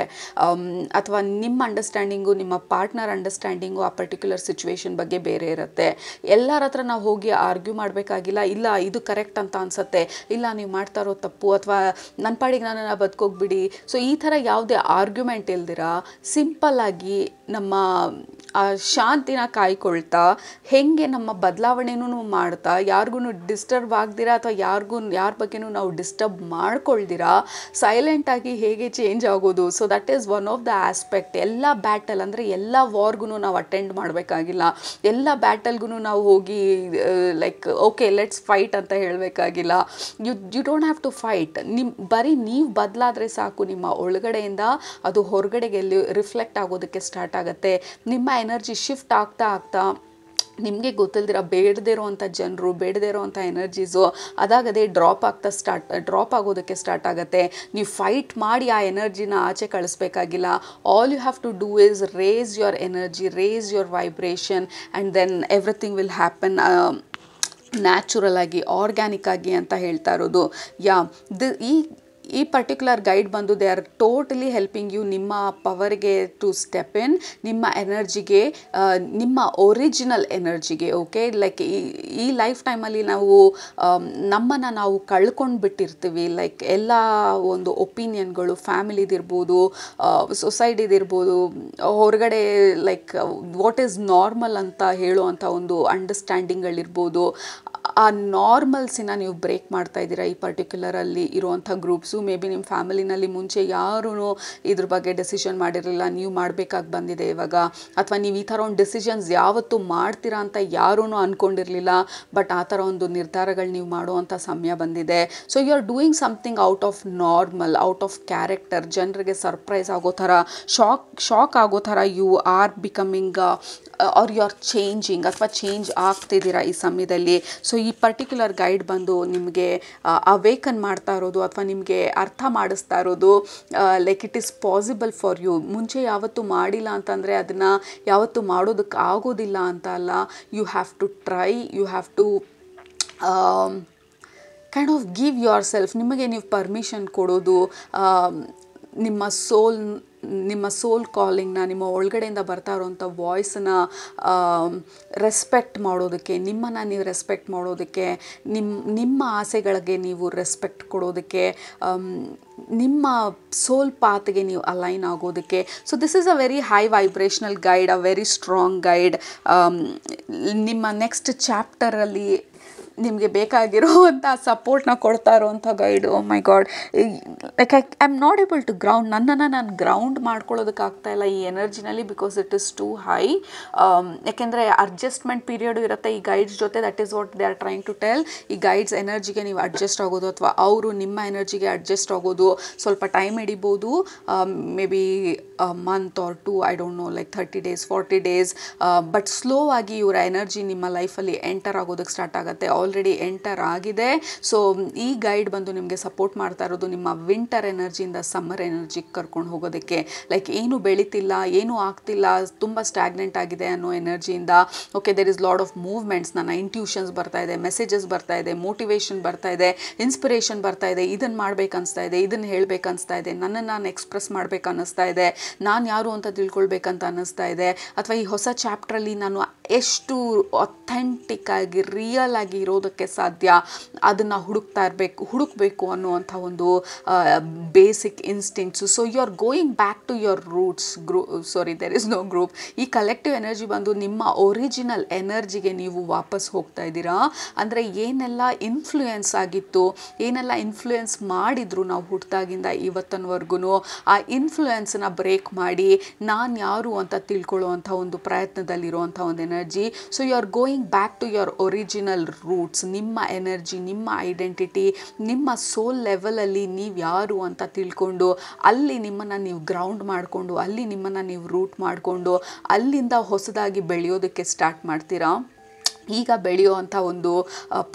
ಅಥವಾ ನಿಮ್ಮ ಅಂಡರ್ಸ್ಟ್ಯಾಂಡಿಂಗು ನಿಮ್ಮ ಪಾರ್ಟ್ನರ್ ಅಂಡರ್ಸ್ಟ್ಯಾಂಡಿಂಗು ಆ ಪರ್ಟಿಕ್ಯುಲರ್ ಸಿಚುವೇಶನ್ ಬಗ್ಗೆ ಬೇರೆ ಇರುತ್ತೆ. ಎಲ್ಲರ ಹತ್ರ ನಾವು ಹೋಗಿ ಆರ್ಗ್ಯೂ ಮಾಡಬೇಕಾಗಿಲ್ಲ. ಇಲ್ಲ ಇದು ಕರೆಕ್ಟ್ ಅಂತ ಅನಿಸುತ್ತೆ, ಇಲ್ಲ ನೀವು ಮಾಡ್ತಾ ಇರೋ ತಪ್ಪು, ಅಥವಾ ನನ್ನ ಪಾಡಿಗೆ ನನ್ನನ್ನು ಬದುಕೋಗ್ಬಿಡಿ. ಸೊ ಈ ಥರ ಯಾವುದೇ ಆರ್ಗ್ಯುಮೆಂಟ್ ಇಲ್ದಿರ ಸಿಂಪಲ್ಲಾಗಿ ನಮ್ಮ ಶಾಂತಿನ ಕಾಯ್ಕೊಳ್ತಾ, ಹೇಗೆ ನಮ್ಮ ಬದಲಾವಣೆನೂ ಮಾಡ್ತಾ, ಯಾರಿಗೂ ಡಿಸ್ಟರ್ಬ್ ಆಗ್ದಿರಾ ಅಥವಾ ಯಾರ ಬಗ್ಗೆನೂ ನಾವು ಡಿಸ್ಟರ್ಬ್ ಮಾಡ್ಕೊಳ್ದಿರಾ ಸೈಲೆಂಟಾಗಿ ಹೇಗೆ ಚೇಂಜ್ ಆಗೋದು. So that is one of the aspect. ಎಲ್ಲ ಬ್ಯಾಟಲ್ ಅಂದರೆ ಎಲ್ಲ ವಾರ್ಗೂ ನಾವು ಅಟೆಂಡ್ ಮಾಡಬೇಕಾಗಿಲ್ಲ. ಎಲ್ಲ ಬ್ಯಾಟಲ್ಗೂ ನಾವು ಹೋಗಿ ಲೈಕ್ ಓಕೆ ಲೆಟ್ಸ್ ಫೈಟ್ ಅಂತ ಹೇಳಬೇಕಾಗಿಲ್ಲ. You don't have to fight. ಬರೀ ನೀವು ಬದಲಾದರೆ ಸಾಕು, ನಿಮ್ಮ ಒಳಗಡೆಯಿಂದ ಅದು ಹೊರಗಡೆಗೆ ರಿಫ್ಲೆಕ್ಟ್ ಆಗೋದಕ್ಕೆ ಸ್ಟಾರ್ಟ್ ಆಗುತ್ತೆ. ನಿಮ್ಮ ಎನರ್ಜಿ ಶಿಫ್ಟ್ ಆಗ್ತಾ ಆಗ್ತಾ ನಿಮಗೆ ಗೊತ್ತಿಲ್ದಿರ ಬೇಡದೇ ಇರೋವಂಥ ಜನರು, ಬೇಡದೇ ಇರೋವಂಥ ಎನರ್ಜೀಸು ಅದಾಗದೇ ಡ್ರಾಪ್ ಆಗೋದಕ್ಕೆ ಸ್ಟಾರ್ಟ್ ಆಗುತ್ತೆ. ನೀವು ಫೈಟ್ ಮಾಡಿ ಆ ಎನರ್ಜಿನ ಆಚೆ ಕಳಿಸ್ಬೇಕಾಗಿಲ್ಲ. All you have to do is raise your energy, raise your vibration, and then everything will happen natural ಆಗಿ, ಆರ್ಗ್ಯಾನಿಕ್ ಆಗಿ ಅಂತ ಹೇಳ್ತಾ ಇರೋದು. ಈ ಪರ್ಟಿಕ್ಯುಲರ್ ಗೈಡ್ ಬಂದು they are totally helping you ನಿಮ್ಮ ಪವರ್ಗೆ ಟು ಸ್ಟೆಪ್ ಇನ್, ನಿಮ್ಮ ಎನರ್ಜಿಗೆ, ನಿಮ್ಮ ಒರಿಜಿನಲ್ ಎನರ್ಜಿಗೆ. ಓಕೆ, ಲೈಕ್ ಈ ಲೈಫ್ ಟೈಮಲ್ಲಿ ನಮ್ಮನ್ನು ನಾವು ಕಳ್ಕೊಂಡು ಬಿಟ್ಟಿರ್ತೀವಿ. ಲೈಕ್ ಎಲ್ಲ ಒಂದು ಒಪಿನಿಯನ್ಗಳು, ಫ್ಯಾಮಿಲಿದಿರ್ಬೋದು, ಸೊಸೈಟಿದಿರ್ಬೋದು, ಹೊರಗಡೆ ಲೈಕ್ ವಾಟ್ ಈಸ್ ನಾರ್ಮಲ್ ಅಂತ ಹೇಳುವಂಥ ಒಂದು ಅಂಡರ್ಸ್ಟ್ಯಾಂಡಿಂಗ್ಗಳಿರ್ಬೋದು. ಆ ನಾರ್ಮಲ್ಸಿನ ನೀವು ಬ್ರೇಕ್ ಮಾಡ್ತಾ ಇದ್ದೀರಾ ಈ ಪರ್ಟಿಕ್ಯುಲರಲ್ಲಿ ಇರುವಂಥ ಗ್ರೂಪ್ಸು. ಮೇ ಬಿ ನಿಮ್ಮ ಫ್ಯಾಮಿಲಿನಲ್ಲಿ ಮುಂಚೆ ಯಾರೂ ಇದ್ರ ಬಗ್ಗೆ ಡೆಸಿಷನ್ ಮಾಡಿರಲಿಲ್ಲ, ನೀವು ಮಾಡಬೇಕಾಗಿ ಬಂದಿದೆ ಇವಾಗ. ಅಥವಾ ನೀವು ಈ ಥರ ಒಂದು ಡೆಸಿಷನ್ಸ್ ಯಾವತ್ತೂ ಮಾಡ್ತೀರಾ ಅಂತ ಯಾರೂ ಅಂದ್ಕೊಂಡಿರಲಿಲ್ಲ, ಬಟ್ ಆ ಥರ ಒಂದು ನಿರ್ಧಾರಗಳು ನೀವು ಮಾಡುವಂಥ ಸಮಯ ಬಂದಿದೆ. So you are doing something out of normal, out of character. ಜನರಿಗೆ ಸರ್ಪ್ರೈಸ್ ಆಗೋ ಥರ, ಶಾಕ್ ಆಗೋ ಥರ you are becoming or you are changing, ಅಥವಾ ಚೇಂಜ್ ಆಗ್ತಿದ್ದೀರಾ ಈ ಸಮಯದಲ್ಲಿ. ಸೊ ಈ ಪರ್ಟಿಕ್ಯುಲರ್ ಗೈಡ್ ಬಂದು ನಿಮಗೆ ಅವೇಕನ್ ಮಾಡ್ತಾ ಇರೋದು ಅಥವಾ ನಿಮಗೆ ಅರ್ಥ ಮಾಡಿಸ್ತಾ ಇರೋದು like it is possible for you. ಮುಂಚೆ ಯಾವತ್ತೂ ಮಾಡಿಲ್ಲ ಅಂತಂದರೆ ಅದನ್ನು ಯಾವತ್ತೂ ಮಾಡೋದಕ್ಕೆ ಆಗೋದಿಲ್ಲ ಅಂತ ಅಲ್ಲ. You have to try, you have to kind of give yourself. ನಿಮಗೆ ನೀವು ಪರ್ಮಿಷನ್ ಕೊಡೋದು, ನಿಮ್ಮ ಸೋಲ್ ಕಾಲಿಂಗ್ನ, ನಿಮ್ಮ ಒಳಗಡೆಯಿಂದ ಬರ್ತಾ ಇರೋವಂಥ ವಾಯ್ಸನ್ನ ರೆಸ್ಪೆಕ್ಟ್ ಮಾಡೋದಕ್ಕೆ, ನಿಮ್ಮನ್ನು ನೀವು ರೆಸ್ಪೆಕ್ಟ್ ಮಾಡೋದಕ್ಕೆ, ನಿಮ್ಮ ಆಸೆಗಳಿಗೆ ನೀವು ರೆಸ್ಪೆಕ್ಟ್ ಕೊಡೋದಕ್ಕೆ, ನಿಮ್ಮ ಸೋಲ್ ಪಾತ್ಗೆ ನೀವು ಅಲೈನ್ ಆಗೋದಕ್ಕೆ. So this is a very high vibrational guide, a very strong guide. ನಿಮ್ಮ ನೆಕ್ಸ್ಟ್ ಚಾಪ್ಟರಲ್ಲಿ ನಿಮಗೆ ಬೇಕಾಗಿರೋವಂಥ ಸಪೋರ್ಟ್ನ ಕೊಡ್ತಾ ಇರೋವಂಥ guide. Oh my god, like I am not able to ground. ನನ್ನನ್ನು ನಾನು ಗ್ರೌಂಡ್ ಮಾಡ್ಕೊಳ್ಳೋದಕ್ಕಾಗ್ತಾ ಇಲ್ಲ ಈ ಎನರ್ಜಿನಲ್ಲಿ, because it is too high. ಯಾಕೆಂದರೆ ಅಡ್ಜಸ್ಟ್ಮೆಂಟ್ ಪೀರಿಯಡು ಇರುತ್ತೆ ಈ ಗೈಡ್ಸ್ ಜೊತೆ. That is what they are trying to tell. ಈ ಗೈಡ್ಸ್ ಎನರ್ಜಿಗೆ ನೀವು ಅಡ್ಜಸ್ಟ್ ಆಗೋದು ಅಥವಾ ಅವರು ನಿಮ್ಮ ಎನರ್ಜಿಗೆ ಅಡ್ಜಸ್ಟ್ ಆಗೋದು ಸ್ವಲ್ಪ ಟೈಮ್ ಹಿಡಿಬೋದು. May be month R 2, I don't know, like 30 days 40 days. But slow ಆಗಿ ಇವರ ಎನರ್ಜಿ ನಿಮ್ಮ ಲೈಫಲ್ಲಿ ಎಂಟರ್ ಆಗೋದಕ್ಕೆ ಸ್ಟಾರ್ಟ್ ಆಗುತ್ತೆ. ಆಲ್ರೆಡಿ ಎಂಟರ್ ಆಗಿದೆ. ಸೊ ಈ ಗೈಡ್ ಬಂದು ನಿಮಗೆ ಸಪೋರ್ಟ್ ಮಾಡ್ತಾ ಇರೋದು ನಿಮ್ಮ ವಿಂಟರ್ ಎನರ್ಜಿಯಿಂದ ಸಮ್ಮರ್ ಎನರ್ಜಿಗೆ ಕರ್ಕೊಂಡು ಹೋಗೋದಕ್ಕೆ. ಲೈಕ್ ಏನು ಬೆಳೀತಿಲ್ಲ, ಏನೂ ಆಗ್ತಿಲ್ಲ, ತುಂಬ ಸ್ಟ್ಯಾಗ್ನೆಂಟ್ ಆಗಿದೆ ಅನ್ನೋ ಎನರ್ಜಿಯಿಂದ. Okay, there is lot of movements. ನನ್ನ ಇಂಟ್ಯೂಷನ್ಸ್ ಬರ್ತಾ ಇದೆ, ಮೆಸೇಜಸ್ ಬರ್ತಾ ಇದೆ, ಮೋಟಿವೇಶನ್ ಬರ್ತಾ ಇದೆ, ಇನ್ಸ್ಪಿರೇಷನ್ ಬರ್ತಾ ಇದೆ. ಇದನ್ನು ಮಾಡ್ಬೇಕನ್ನಿಸ್ತಾ ಇದೆ, ಇದನ್ನು ಹೇಳ್ಬೇಕನ್ನಿಸ್ತಾ ಇದೆ, ನನ್ನನ್ನು ನಾನು ಎಕ್ಸ್ಪ್ರೆಸ್ ಮಾಡ್ಬೇಕು ಅನ್ನಿಸ್ತಾ ಇದೆ, ನಾನು ಯಾರು ಅಂತ ತಿಳ್ಕೊಳ್ಬೇಕಂತ ಅನ್ನಿಸ್ತಾ ಇದೆ. ಅಥವಾ ಈ ಹೊಸ ಚಾಪ್ಟ್ರಲ್ಲಿ ನಾನು ಎಷ್ಟು ಅಥೆಂಟಿಕ್ ಆಗಿ ರಿಯಲ್ ಆಗಿ ಇರೋ ಬರೋದಕ್ಕೆ ಸಾಧ್ಯ, ಅದನ್ನು ಹುಡುಕಬೇಕು ಅನ್ನುವಂಥ ಒಂದು basic instincts. So you are going back to your roots. There is no group. ಈ ಕಲೆಕ್ಟಿವ್ ಎನರ್ಜಿ ಬಂದು ನಿಮ್ಮ ಒರಿಜಿನಲ್ ಎನರ್ಜಿಗೆ ನೀವು ವಾಪಸ್ ಹೋಗ್ತಾ ಇದ್ದೀರಾ. ಅಂದರೆ ಏನೆಲ್ಲ ಇನ್ಫ್ಲೂಯೆನ್ಸ್ ಆಗಿತ್ತು, ಏನೆಲ್ಲ ಇನ್ಫ್ಲೂಯೆನ್ಸ್ ಮಾಡಿದ್ರು ನಾವು ಹುಟ್ಟಿದಾಗಿಂದ ಇವತ್ತನವರೆಗೂ, ಆ ಇನ್ಫ್ಲೂಯೆನ್ಸನ್ನ ಬ್ರೇಕ್ ಮಾಡಿ ನಾನು ಯಾರು ಅಂತ ತಿಳ್ಕೊಳ್ಳುವಂಥ ಒಂದು ಪ್ರಯತ್ನದಲ್ಲಿರುವಂಥ ಒಂದು energy. So you are going back to your original roots. ನಿಮ್ಮ ಎನರ್ಜಿ, ನಿಮ್ಮ ಐಡೆಂಟಿಟಿ, ನಿಮ್ಮ ಸೋಲ್ ಲೆವೆಲಲ್ಲಿ ನೀವು ಯಾರು ಅಂತ ತಿಳ್ಕೊಂಡು ಅಲ್ಲಿ ನಿಮ್ಮನ್ನು ನೀವು ಗ್ರೌಂಡ್ ಮಾಡಿಕೊಂಡು, ಅಲ್ಲಿ ನಿಮ್ಮನ್ನು ನೀವು ರೂಟ್ ಮಾಡಿಕೊಂಡು ಅಲ್ಲಿಂದ ಹೊಸದಾಗಿ ಬೆಳೆಯೋದಕ್ಕೆ ಸ್ಟಾರ್ಟ್ ಮಾಡ್ತೀರಾ. ಈಗ ಬೆಳೆಯುವಂಥ ಒಂದು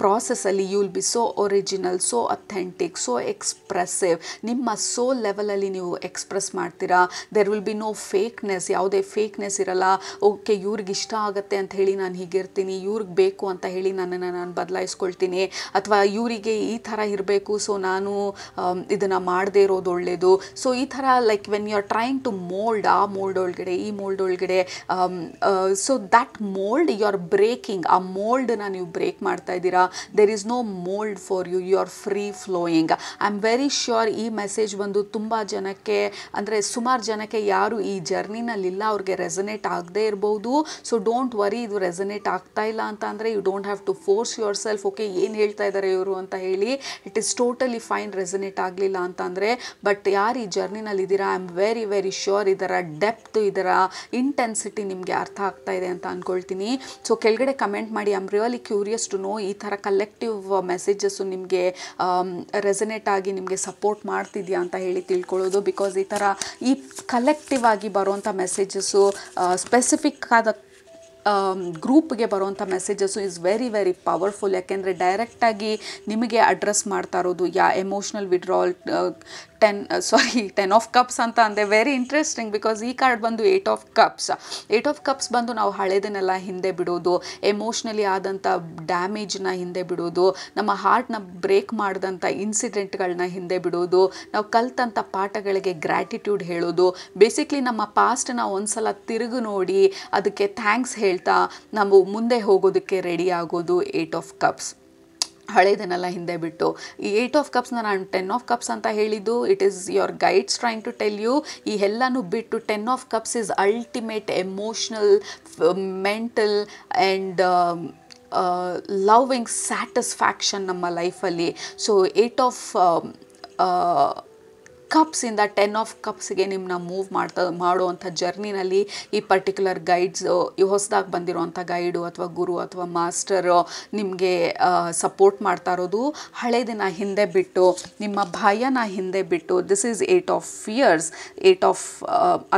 ಪ್ರಾಸೆಸ್ಸಲ್ಲಿ you will be so original, so authentic, so expressive. ನಿಮ್ಮ ಸೋಲ್ ಲೆವೆಲಲ್ಲಿ ನೀವು ಎಕ್ಸ್ಪ್ರೆಸ್ ಮಾಡ್ತೀರಾ. There will be no fakeness. ಯಾವುದೇ ಫೇಕ್ನೆಸ್ ಇರಲ್ಲ. ಓಕೆ, ಇವ್ರಿಗೆ ಇಷ್ಟ ಆಗುತ್ತೆ ಅಂತ ಹೇಳಿ ನಾನು ಹೀಗಿರ್ತೀನಿ, ಇವ್ರಿಗೆ ಬೇಕು ಅಂತ ಹೇಳಿ ನನ್ನನ್ನು ನಾನು ಬದಲಾಯಿಸ್ಕೊಳ್ತೀನಿ, ಅಥವಾ ಇವರಿಗೆ ಈ ಥರ ಇರಬೇಕು ಸೊ ನಾನು ಇದನ್ನು ಮಾಡದೇ ಇರೋದು ಒಳ್ಳೆಯದು. ಸೊ ಈ ಥರ like when you are trying to mould, ಆ ಮೋಲ್ಡ್ ಒಳಗಡೆ ಈ ಮೋಲ್ಡ್ ಒಳಗಡೆ, so that mould you are breaking. ಆ ಮೋಲ್ಡನ್ನ ನೀವು ಬ್ರೇಕ್ ಮಾಡ್ತಾ ಇದ್ದೀರಾ. There is no mould for you. You are free flowing. I am very sure ಈ ಮೆಸೇಜ್ ಬಂದು ತುಂಬ ಜನಕ್ಕೆ, ಅಂದರೆ ಸುಮಾರು ಜನಕ್ಕೆ ಯಾರು ಈ ಜರ್ನಿನಲ್ಲಿಲ್ಲ ಅವ್ರಿಗೆ ರೆಸನೇಟ್ ಆಗದೇ ಇರ್ಬೋದು. ಸೊ ಡೋಂಟ್ ವರಿ, ಇದು ರೆಸನೇಟ್ ಆಗ್ತಾ ಇಲ್ಲ ಅಂತ ಅಂದರೆ you don't have to force yourself. Okay, ಏನು ಹೇಳ್ತಾ ಇದ್ದಾರೆ ಇವರು ಅಂತ ಹೇಳಿ. It is totally fine resonate ಆಗಲಿಲ್ಲ ಅಂತ ಅಂದರೆ. ಬಟ್ ಯಾರು ಈ ಜರ್ನಿನಲ್ಲಿದ್ದೀರಾ, I am very very sure ಇದರ ಡೆಪ್ತ್, ಇದರ ಇಂಟೆನ್ಸಿಟಿ ನಿಮಗೆ ಅರ್ಥ ಆಗ್ತಾ ಇದೆ ಅಂತ ಅಂದ್ಕೊಳ್ತೀನಿ. ಸೊ ಕೆಳಗಡೆ ಕಮೆಂಟ್ ಮಾಡಿ. I am really curious to know ಈ ಥರ ಕಲೆಕ್ಟಿವ್ ಮೆಸೇಜಸ್ಸು ನಿಮಗೆ ರೆಸನೇಟ್ ಆಗಿ ನಿಮಗೆ ಸಪೋರ್ಟ್ ಮಾಡ್ತಿದ್ಯಾ ಅಂತ ಹೇಳಿ ತಿಳ್ಕೊಳ್ಳೋದು. ಬಿಕಾಸ್ ಈ ಥರ ಈ ಕಲೆಕ್ಟಿವ್ ಆಗಿ ಬರುವಂಥ ಮೆಸೇಜಸ್ಸು ಸ್ಪೆಸಿಫಿಕ್ ಆದ ಗ್ರೂಪ್ಗೆ ಬರುವಂಥ messages is very very powerful. ಯಾಕೆಂದರೆ ಡೈರೆಕ್ಟಾಗಿ ನಿಮಗೆ ಅಡ್ರೆಸ್ ಮಾಡ್ತಾ ಇರೋದು ಎಮೋಷ್ನಲ್ ವಿಡ್ರಾಲ್. 10 ಆಫ್ ಕಪ್ಸ್ ಅಂತ ಅಂದೆ. ವೆರಿ ಇಂಟ್ರೆಸ್ಟಿಂಗ್ ಬಿಕಾಸ್ ಈ ಕಾರ್ಡ್ ಬಂದು 8 ಆಫ್ ಕಪ್ಸ್. 8 ಆಫ್ ಕಪ್ಸ್ ಬಂದು ನಾವು ಹಳೆದನ್ನೆಲ್ಲ ಹಿಂದೆ ಬಿಡೋದು, ಎಮೋಷ್ನಲಿ ಆದಂಥ ಡ್ಯಾಮೇಜ್ನ ಹಿಂದೆ ಬಿಡೋದು, ನಮ್ಮ ಹಾರ್ಟ್ನ ಬ್ರೇಕ್ ಮಾಡಿದಂಥ ಇನ್ಸಿಡೆಂಟ್ಗಳನ್ನ ಹಿಂದೆ ಬಿಡೋದು, ನಾವು ಕಲ್ತಂಥ ಪಾಠಗಳಿಗೆ ಗ್ರ್ಯಾಟಿಟ್ಯೂಡ್ ಹೇಳೋದು. ಬೇಸಿಕ್ಲಿ ನಮ್ಮ ಪಾಸ್ಟನ್ನ ಒಂದ್ಸಲ ತಿರುಗಿ ನೋಡಿ ಅದಕ್ಕೆ ಥ್ಯಾಂಕ್ಸ್ ಹೇಳ್ತಾ ನಾವು ಮುಂದೆ ಹೋಗೋದಕ್ಕೆ ರೆಡಿ ಆಗೋದು 8 ಆಫ್ ಕಪ್ಸ್. ಹಳೇದನ್ನೆಲ್ಲ ಹಿಂದೆ ಬಿಟ್ಟು. ಈ 8 ಆಫ್ ಕಪ್ಸ್ನ ನಾನು 10 ಆಫ್ ಕಪ್ಸ್ ಅಂತ ಹೇಳಿದ್ದು, it is your guides trying to tell you. ಈ ಎಲ್ಲನೂ ಬಿಟ್ಟು 10 of cups is ultimate emotional, mental and loving satisfaction ನಮ್ಮ ಲೈಫಲ್ಲಿ. ಸೊ 8 ಆಫ್ ಕಪ್ಸಿಂದ 10 ಆಫ್ ಕಪ್ಸ್ಗೆ ನಿಮ್ಮನ್ನ ಮೂವ್ ಮಾಡುವಂಥ ಜರ್ನಿನಲ್ಲಿ ಈ ಪರ್ಟಿಕ್ಯುಲರ್ ಗೈಡ್ಸು, ಈ ಹೊಸದಾಗಿ ಬಂದಿರೋವಂಥ ಗೈಡು ಅಥವಾ ಗುರು ಅಥವಾ ಮಾಸ್ಟರು ನಿಮಗೆ ಸಪೋರ್ಟ್ ಮಾಡ್ತಾ ಇರೋದು. ಹಳೇದಿನ ಹಿಂದೆ ಬಿಟ್ಟು, ನಿಮ್ಮ ಭಯನ ಹಿಂದೆ ಬಿಟ್ಟು, this is 8 of fierce. 8 of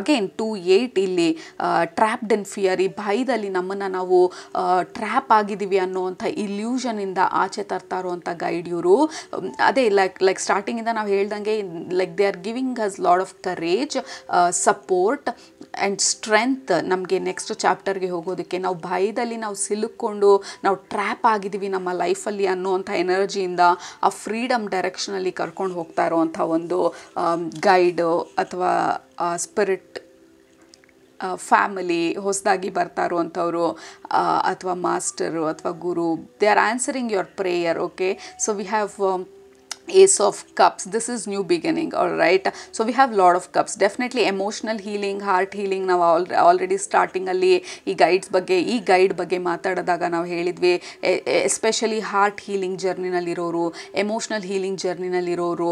again 2 8 ಇಲ್ಲಿ ಟ್ರ್ಯಾಪ್ಡ್ ಇನ್ ಫಿಯರ್. ಈ ಭಯದಲ್ಲಿ ನಮ್ಮನ್ನು ನಾವು ಟ್ರ್ಯಾಪ್ ಆಗಿದ್ದೀವಿ ಅನ್ನೋವಂಥ ಇಲ್ಯೂಷನಿಂದ ಆಚೆ ತರ್ತಾ ಇರುವಂಥ ಗೈಡ್ ಇವರು. ಅದೇ ಲೈಕ್ ಸ್ಟಾರ್ಟಿಂಗಿಂದ ನಾವು ಹೇಳ್ದಂಗೆ like they are giving us lot of courage, support and strength ನಮಗೆ ನೆಕ್ಸ್ಟ್ ಚಾಪ್ಟರ್ಗೆ ಹೋಗೋದಕ್ಕೆ. ನಾವು ಭಯದಲ್ಲಿ ನಾವು ಸಿಲುಕೊಂಡು ನಾವು ಟ್ರ್ಯಾಪ್ ಆಗಿದ್ದೀವಿ ನಮ್ಮ ಲೈಫಲ್ಲಿ ಅನ್ನೋವಂಥ ಎನರ್ಜಿಯಿಂದ ಆ ಫ್ರೀಡಮ್ ಡೈರೆಕ್ಷನಲ್ಲಿ ಕರ್ಕೊಂಡು ಹೋಗ್ತಾ ಇರೋವಂಥ ಒಂದು ಗೈಡು ಅಥವಾ ಸ್ಪಿರಿಟ್ ಫ್ಯಾಮಿಲಿ, ಹೊಸದಾಗಿ ಬರ್ತಾ ಇರುವಂಥವ್ರು ಅಥವಾ ಮಾಸ್ಟರು ಅಥವಾ guru. They are answering your prayer. Okay, so we have Ace of Cups. This is new beginning. All right, so we have lot of cups. Definitely emotional healing, heart healing. ನಾವು already ಸ್ಟಾರ್ಟಿಂಗಲ್ಲಿ ಈ guide ಬಗ್ಗೆ ಮಾತಾಡಿದಾಗ ನಾವು ಹೇಳಿದ್ವಿ, especially heart healing ಜರ್ನಿನಲ್ಲಿರೋರು, emotional healing ಜರ್ನಿನಲ್ಲಿರೋರು,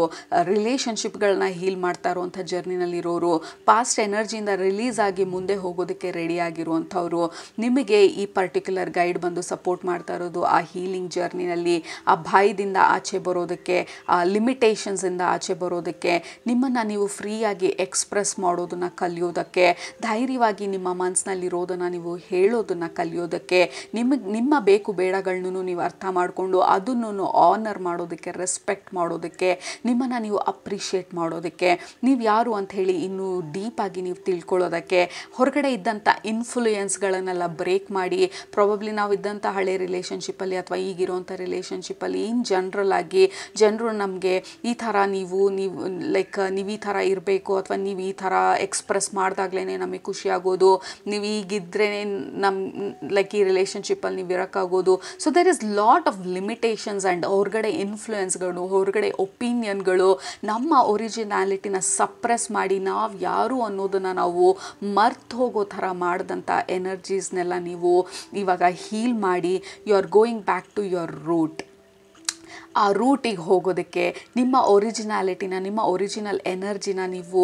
ರಿಲೇಷನ್ಶಿಪ್ಗಳನ್ನ ಹೀಲ್ ಮಾಡ್ತಾ ಇರುವಂಥ ಜರ್ನಿನಲ್ಲಿರೋರು, ಪಾಸ್ಟ್ ಎನರ್ಜಿಯಿಂದ ರಿಲೀಸ್ ಆಗಿ ಮುಂದೆ ಹೋಗೋದಕ್ಕೆ ರೆಡಿ ಆಗಿರುವಂಥವ್ರು, ನಿಮಗೆ ಈ ಪರ್ಟಿಕ್ಯುಲರ್ ಗೈಡ್ ಬಂದು ಸಪೋರ್ಟ್ ಮಾಡ್ತಾ ಇರೋದು ಆ ಹೀಲಿಂಗ್ ಜರ್ನಿನಲ್ಲಿ, ಆ ಭಯದಿಂದ ಆಚೆ ಬರೋದಕ್ಕೆ, ಆ ಲಿಮಿಟೇಷನ್ಸಿಂದ ಆಚೆ ಬರೋದಕ್ಕೆ, ನಿಮ್ಮನ್ನು ನೀವು ಫ್ರೀಯಾಗಿ ಎಕ್ಸ್ಪ್ರೆಸ್ ಮಾಡೋದನ್ನು ಕಲಿಯೋದಕ್ಕೆ, ಧೈರ್ಯವಾಗಿ ನಿಮ್ಮ ಮನಸ್ಸಿನಲ್ಲಿರೋದನ್ನು ನೀವು ಹೇಳೋದನ್ನು ಕಲಿಯೋದಕ್ಕೆ, ನಿಮ್ಮ ಬೇಕು ಬೇಡಗಳನ್ನೂ ನೀವು ಅರ್ಥ ಮಾಡಿಕೊಂಡು ಅದನ್ನು ಆನರ್ ಮಾಡೋದಕ್ಕೆ, ರೆಸ್ಪೆಕ್ಟ್ ಮಾಡೋದಕ್ಕೆ, ನಿಮ್ಮನ್ನು ನೀವು ಅಪ್ರಿಷಿಯೇಟ್ ಮಾಡೋದಕ್ಕೆ, ನೀವು ಯಾರು ಅಂಥೇಳಿ ಇನ್ನೂ ಡೀಪಾಗಿ ನೀವು ತಿಳ್ಕೊಳ್ಳೋದಕ್ಕೆ, ಹೊರಗಡೆ ಇದ್ದಂಥ ಇನ್ಫ್ಲೂಯೆನ್ಸ್ಗಳನ್ನೆಲ್ಲ ಬ್ರೇಕ್ ಮಾಡಿ, ಪ್ರಾಬಬ್ಲಿ ನಾವು ಇದ್ದಂಥ ಹಳೆ ರಿಲೇಷನ್ಶಿಪ್ಪಲ್ಲಿ ಅಥವಾ ಈಗಿರೋಂಥ ರಿಲೇಷನ್ಶಿಪ್ಪಲ್ಲಿ ಇನ್ ಜನರಲ್ ಆಗಿ ಜನರು ನಮಗೆ ಈ ಥರ ನೀವು ಲೈಕ್ ನೀವು ಈ ಥರ ಇರಬೇಕು ಅಥವಾ ನೀವು ಈ ಥರ ಎಕ್ಸ್ಪ್ರೆಸ್ ಮಾಡಿದಾಗ್ಲೇ ನಮಗೆ ಖುಷಿ ಆಗೋದು, ನೀವು ಈಗಿದ್ರೇ ಲೈಕ್ ಈ ರಿಲೇಷನ್ಶಿಪ್ಪಲ್ಲಿ ನೀವು ಇರೋಕ್ಕಾಗೋದು. So there is lot of limitations and ಹೊರಗಡೆ ಇನ್ಫ್ಲೂಯೆನ್ಸ್ಗಳು, ಹೊರಗಡೆ ಒಪಿನಿಯನ್ಗಳು ನಮ್ಮ ಒರಿಜಿನಾಲಿಟಿನ ಸಪ್ರೆಸ್ ಮಾಡಿ ನಾವು ಯಾರು ಅನ್ನೋದನ್ನು ನಾವು ಮರ್ತು ಹೋಗೋ ಥರ ಮಾಡಿದಂಥ ಎನರ್ಜೀಸ್ನೆಲ್ಲ ನೀವು ಇವಾಗ ಹೀಲ್ ಮಾಡಿ you are going back to your root. ಆ ರೂಟಿಗೆ ಹೋಗೋದಕ್ಕೆ ನಿಮ್ಮ ಒರಿಜಿನಾಲಿಟಿನ, ನಿಮ್ಮ ಒರಿಜಿನಲ್ ಎನರ್ಜಿನ ನೀವು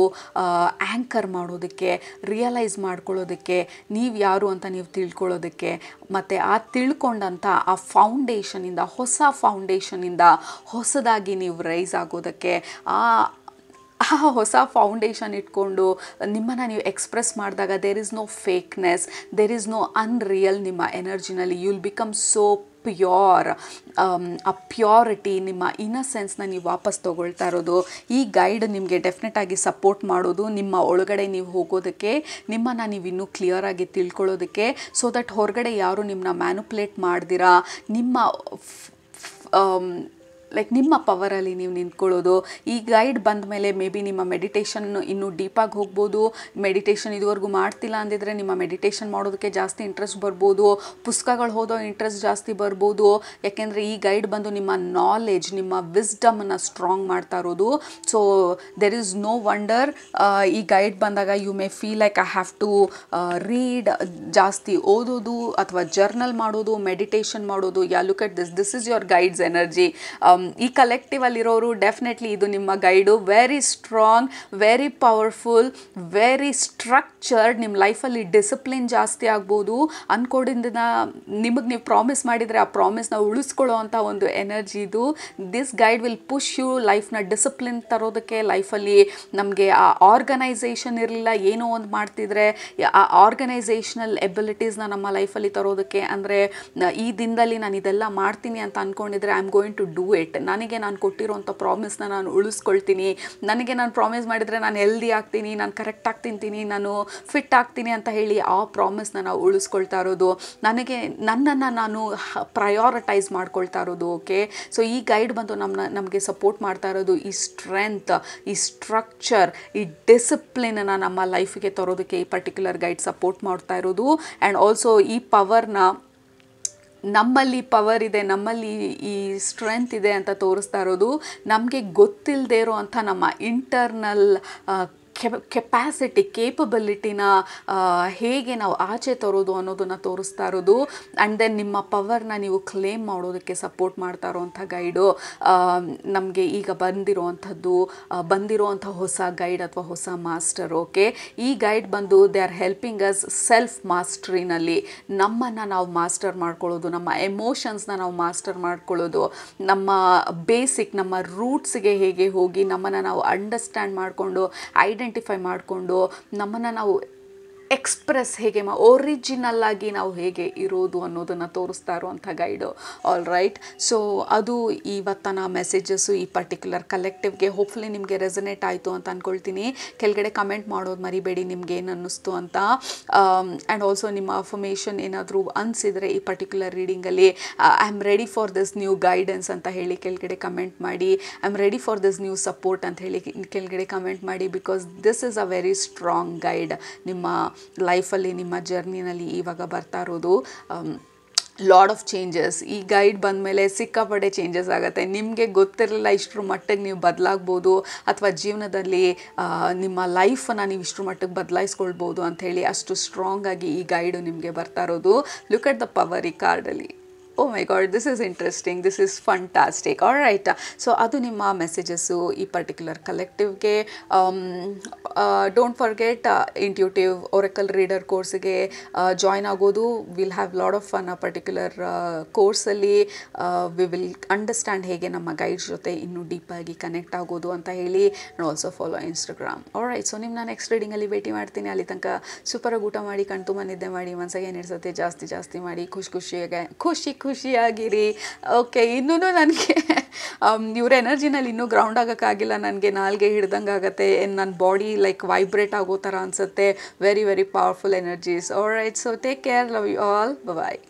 ಆ್ಯಂಕರ್ ಮಾಡೋದಕ್ಕೆ, ರಿಯಲೈಸ್ ಮಾಡ್ಕೊಳ್ಳೋದಕ್ಕೆ, ನೀವು ಯಾರು ಅಂತ ನೀವು ತಿಳ್ಕೊಳ್ಳೋದಕ್ಕೆ, ಮತ್ತು ಆ ತಿಳ್ಕೊಂಡಂಥ ಆ ಫೌಂಡೇಶನಿಂದ, ಹೊಸ ಫೌಂಡೇಶನಿಂದ ಹೊಸದಾಗಿ ನೀವು ರೈಸ್ ಆಗೋದಕ್ಕೆ, ಆ ಹೊಸ ಫೌಂಡೇಶನ್ ಇಟ್ಕೊಂಡು ನಿಮ್ಮನ್ನು ನೀವು ಎಕ್ಸ್ಪ್ರೆಸ್ ಮಾಡಿದಾಗ there is no fakeness, there is no unreal ನಿಮ್ಮ ಎನರ್ಜಿನಲ್ಲಿ. You will become so pure. ಆ ಪ್ಯೂರಿಟಿ, ನಿಮ್ಮ ಇನ್ನಸೆನ್ಸ್ನ ನೀವು ವಾಪಸ್ ತೊಗೊಳ್ತಾ ಇರೋದು. ಈ ಗೈಡ್ ನಿಮಗೆ ಡೆಫಿನೆಟಾಗಿ ಸಪೋರ್ಟ್ ಮಾಡೋದು ನಿಮ್ಮ ಒಳಗಡೆ ನೀವು ಹೋಗೋದಕ್ಕೆ, ನಿಮ್ಮನ್ನು ನೀವು ಇನ್ನೂ ಕ್ಲಿಯರಾಗಿ ತಿಳ್ಕೊಳ್ಳೋದಕ್ಕೆ, ಸೊ ದಟ್ ಹೊರಗಡೆ ಯಾರು ನಿಮ್ಮನ್ನ ಮ್ಯಾನುಪ್ಯುಲೇಟ್ ಮಾಡ್ದಿರಾ ನಿಮ್ಮ ಲೈಕ್ ನಿಮ್ಮ ಪವರಲ್ಲಿ ನೀವು ನಿಂತ್ಕೊಳ್ಳೋದು. ಈ ಗೈಡ್ ಬಂದ ಮೇಲೆ ಮೇ ಬಿ ನಿಮ್ಮ ಮೆಡಿಟೇಷನ್ ಇನ್ನೂ ಡೀಪಾಗಿ ಹೋಗ್ಬೋದು. ಮೆಡಿಟೇಷನ್ ಇದುವರೆಗೂ ಮಾಡ್ತಿಲ್ಲ ಅಂದಿದ್ರೆ ನಿಮ್ಮ ಮೆಡಿಟೇಷನ್ ಮಾಡೋದಕ್ಕೆ ಜಾಸ್ತಿ ಇಂಟ್ರೆಸ್ಟ್ ಬರ್ಬೋದು, ಪುಸ್ತಕಗಳು ಓದೋ ಇಂಟ್ರೆಸ್ಟ್ ಜಾಸ್ತಿ ಬರ್ಬೋದು. ಯಾಕೆಂದರೆ ಈ ಗೈಡ್ ಬಂದು ನಿಮ್ಮ ನಾಲೆಜ್, ನಿಮ್ಮ ವಿಸ್ಡಮನ್ನು ಸ್ಟ್ರಾಂಗ್ ಮಾಡ್ತಾ ಇರೋದು. So there is no wonder ಈ ಗೈಡ್ ಬಂದಾಗ you may feel like I have to read, ಜಾಸ್ತಿ ಓದೋದು ಅಥವಾ ಜರ್ನಲ್ ಮಾಡೋದು, ಮೆಡಿಟೇಷನ್ ಮಾಡೋದು. Yeah look at this is your guides energy. ಈ ಕಲೆಕ್ಟಿವಲ್ಲಿರೋರು ಡೆಫಿನೆಟ್ಲಿ ಇದು ನಿಮ್ಮ guide. Very strong, very powerful, very structured. ನಿಮ್ಮ ಲೈಫಲ್ಲಿ ಡಿಸಿಪ್ಲಿನ್ ಜಾಸ್ತಿ ಆಗ್ಬೋದು. ಅಂದ್ಕೊಂಡಿದ್ದನ್ನ ನಿಮಗೆ ನೀವು ಪ್ರಾಮಿಸ್ ಮಾಡಿದರೆ ಆ ಪ್ರಾಮಿಸ್ನ ಉಳಿಸ್ಕೊಳ್ಳೋ ಅಂಥ ಒಂದು ಎನರ್ಜಿ ಇದು. This guide will push you ಲೈಫ್ನ ಡಿಸಿಪ್ಲಿನ್ ತರೋದಕ್ಕೆ. ಲೈಫಲ್ಲಿ ನಮಗೆ ಆ ಆರ್ಗನೈಸೇಷನ್ ಇರಲಿಲ್ಲ, ಏನೋ ಒಂದು ಮಾಡ್ತಿದ್ರೆ ಆ ಆರ್ಗನೈಸೇಷನಲ್ ಎಬಿಲಿಟೀಸ್ನ ನಮ್ಮ ಲೈಫಲ್ಲಿ ತರೋದಕ್ಕೆ. ಅಂದರೆ ಈ ದಿನದಲ್ಲಿ ನಾನು ಇದೆಲ್ಲ ಮಾಡ್ತೀನಿ ಅಂತ ಅಂದ್ಕೊಂಡಿದ್ರೆ I am going to do it. ನನಗೆ ನಾನು ಕೊಟ್ಟಿರೋಂಥ ಪ್ರಾಮಿಸ್ನ ನಾನು ಉಳಿಸ್ಕೊಳ್ತೀನಿ. ನನಗೆ ನಾನು ಪ್ರಾಮಿಸ್ ಮಾಡಿದರೆ ನಾನು ಹೆಲ್ದಿ ಆಗ್ತೀನಿ, ನಾನು ಕರೆಕ್ಟಾಗಿ ತಿಂತೀನಿ, ನಾನು ಫಿಟ್ ಆಗ್ತೀನಿ ಅಂತ ಹೇಳಿ ಆ ಪ್ರಾಮಿಸ್ನ ನಾವು ಉಳಿಸ್ಕೊಳ್ತಾ ಇರೋದು. ನನ್ನನ್ನು ನಾನು ಪ್ರಯಾರಿಟೈಸ್ ಮಾಡ್ಕೊಳ್ತಾ ಇರೋದು. ಓಕೆ, ಸೊ ಈ ಗೈಡ್ ಬಂದು ನಮಗೆ ಸಪೋರ್ಟ್ ಮಾಡ್ತಾ ಇರೋದು ಈ ಸ್ಟ್ರೆಂತ್, ಈ ಸ್ಟ್ರಕ್ಚರ್, ಈ ಡಿಸಿಪ್ಲಿನನ್ನು ನಮ್ಮ ಲೈಫಿಗೆ ತರೋದಕ್ಕೆ ಈ ಪರ್ಟಿಕ್ಯುಲರ್ ಗೈಡ್ ಸಪೋರ್ಟ್ ಮಾಡ್ತಾ ಇರೋದು. ಆ್ಯಂಡ್ ಆಲ್ಸೋ ಈ ಪವರ್ನ, ನಮ್ಮಲ್ಲಿ ಪವರ್ ಇದೆ, ನಮ್ಮಲ್ಲಿ ಈ ಸ್ಟ್ರೆಂತ್ ಇದೆ ಅಂತ ತೋರಿಸ್ತಾ ಇರೋದು. ನಮಗೆ ಗೊತ್ತಿಲ್ಲದೆ ಇರೋ ಅಂಥ ನಮ್ಮ ಇಂಟರ್ನಲ್ ಕೆಪ್ಯಾಸಿಟಿ, ಕೇಪಬಿಲಿಟಿನ ಹೇಗೆ ನಾವು ಆಚೆ ತರೋದು ಅನ್ನೋದನ್ನು ತೋರಿಸ್ತಾ ಇರೋದು. ಆ್ಯಂಡ್ ದೆನ್ ನಿಮ್ಮ ಪವರ್ನ ನೀವು ಕ್ಲೇಮ್ ಮಾಡೋದಕ್ಕೆ ಸಪೋರ್ಟ್ ಮಾಡ್ತಾ ಇರೋವಂಥ ಗೈಡು ನಮಗೆ ಈಗ ಬಂದಿರೋವಂಥ ಹೊಸ ಗೈಡ್ ಅಥವಾ ಹೊಸ ಮಾಸ್ಟರ್. ಓಕೆ, ಈ ಗೈಡ್ ಬಂದು they are helping us self ಮಾಸ್ಟ್ರಿನಲ್ಲಿ. ನಮ್ಮನ್ನು ನಾವು ಮಾಸ್ಟರ್ ಮಾಡ್ಕೊಳ್ಳೋದು, ನಮ್ಮ ಎಮೋಷನ್ಸ್ನ ನಾವು ಮಾಸ್ಟರ್ ಮಾಡ್ಕೊಳ್ಳೋದು, ನಮ್ಮ ಬೇಸಿಕ್, ನಮ್ಮ ರೂಟ್ಸ್ಗೆ ಹೇಗೆ ಹೋಗಿ ನಮ್ಮನ್ನು ನಾವು ಅಂಡರ್ಸ್ಟ್ಯಾಂಡ್ ಮಾಡಿಕೊಂಡು ಐಡೆಂಟಿಫೈ ಮಾಡಿಕೊಂಡು ನಮ್ಮನ್ನು ನಾವು ಎಕ್ಸ್ಪ್ರೆಸ್ ಹೇಗೆ ಒರಿಜಿನಲ್ ಆಗಿ ನಾವು ಹೇಗೆ ಇರೋದು ಅನ್ನೋದನ್ನು ತೋರಿಸ್ತಾ ಇರುವಂಥ ಗೈಡು. ಆಲ್ ರೈಟ್, ಸೊ ಅದು ಇವತ್ತಿನ ಮೆಸೇಜಸ್ಸು ಈ ಪರ್ಟಿಕ್ಯುಲರ್ ಕಲೆಕ್ಟಿವ್ಗೆ. ಹೋಪ್ಫುಲಿ ನಿಮಗೆ ರೆಸನೇಟ್ ಆಯಿತು ಅಂತ ಅಂದ್ಕೊಳ್ತೀನಿ. ಕೆಳಗಡೆ ಕಮೆಂಟ್ ಮಾಡೋದು ಮರಿಬೇಡಿ ನಿಮ್ಗೆ ಏನು ಅನ್ನಿಸ್ತು ಅಂತ. ಆ್ಯಂಡ್ ಆಲ್ಸೋ ನಿಮ್ಮ ಅಫರ್ಮೇಷನ್ ಏನಾದರೂ ಅನಿಸಿದರೆ ಈ ಪರ್ಟಿಕ್ಯುಲರ್ ರೀಡಿಂಗಲ್ಲಿ I am ready for this new guidance ಅಂತ ಹೇಳಿ ಕೆಳಗಡೆ ಕಮೆಂಟ್ ಮಾಡಿ. I am ready for this new support ಅಂತ ಹೇಳಿ ಕೆಳಗಡೆ ಕಮೆಂಟ್ ಮಾಡಿ. Because this is a very strong guide ನಿಮ್ಮ ಲೈಫಲ್ಲಿ, ನಿಮ್ಮ ಜರ್ನಿನಲ್ಲಿ ಇವಾಗ ಬರ್ತಾ ಇರೋದು. Lot of changes. ಈ ಗೈಡ್ ಬಂದಮೇಲೆ ಸಿಕ್ಕಾಪಟ್ಟೆ ಚೇಂಜಸ್ ಆಗುತ್ತೆ. ನಿಮಗೆ ಗೊತ್ತಿರಲಿಲ್ಲ ಇಷ್ಟರ ಮಟ್ಟಿಗೆ ನೀವು ಬದಲಾಗ್ಬೋದು, ಅಥವಾ ಜೀವನದಲ್ಲಿ ನಿಮ್ಮ ಲೈಫನ್ನು ನೀವು ಇಷ್ಟರ ಮಟ್ಟಿಗೆ ಬದಲಾಯಿಸ್ಕೊಳ್ಬೋದು ಅಂಥೇಳಿ ಅಷ್ಟು ಸ್ಟ್ರಾಂಗ್ ಆಗಿ ಈ ಗೈಡು ನಿಮಗೆ ಬರ್ತಾ ಇರೋದು. ಲುಕ್ ಅಟ್ ದ ಪವರ್ ಈ ಕಾರ್ಡಲ್ಲಿ. Oh my god, this is interesting, this is fantastic. All right, so ಅದು ನಿಮ್ಮ ಮೆಸೇಜಸ್ಸು ಈ ಪರ್ಟಿಕ್ಯುಲರ್ ಕಲೆಕ್ಟಿವ್ಗೆ. Don't forget intuitive oracle reader ಕೋರ್ಸಿಗೆ ಜಾಯ್ನ್ ಆಗೋದು. Will have lot of fun ಆ ಪರ್ಟಿಕ್ಯುಲರ್ ಕೋರ್ಸಲ್ಲಿ. ವಿ ವಿಲ್ ಅಂಡರ್ಸ್ಟ್ಯಾಂಡ್ ಹೇಗೆ ನಮ್ಮ ಗೈಡ್ಸ್ ಜೊತೆ ಇನ್ನೂ ಡೀಪಾಗಿ ಕನೆಕ್ಟ್ ಆಗೋದು ಅಂತ ಹೇಳಿ. And also follow Instagram. All right, so ನಿಮ್ಮನ್ನ ನೆಕ್ಸ್ಟ್ ರೀಡಿಂಗಲ್ಲಿ ಭೇಟಿ ಮಾಡ್ತೀನಿ. ಅಲ್ಲಿ ತನಕ ಸೂಪರಾಗಿ ಊಟ ಮಾಡಿ, ಕಣ್ತುಂಬ ನಿದ್ದೆ ಮಾಡಿ, ಮನಸ್ಸಿಗೆ ಏನಿಡ್ಸತ್ತೆ ಜಾಸ್ತಿ ಮಾಡಿ, ಖುಷಿಯಾಗಿರಿ. ಓಕೆ, ಇನ್ನೂ ನನಗೆ ಇವ್ರ ಎನರ್ಜಿನಲ್ಲಿ ಇನ್ನೂ ಗ್ರೌಂಡ್ ಆಗೋಕ್ಕಾಗಿಲ್ಲ. ನನಗೆ ನಾಲ್ಗೆ ಹಿಡ್ದಂಗೆ ಆಗುತ್ತೆ, ನನ್ನ ಬಾಡಿ ಲೈಕ್ ವೈಬ್ರೇಟ್ ಆಗೋ ಥರ ಅನಿಸುತ್ತೆ. Very very powerful energies. All right, so take care, love you all, bye.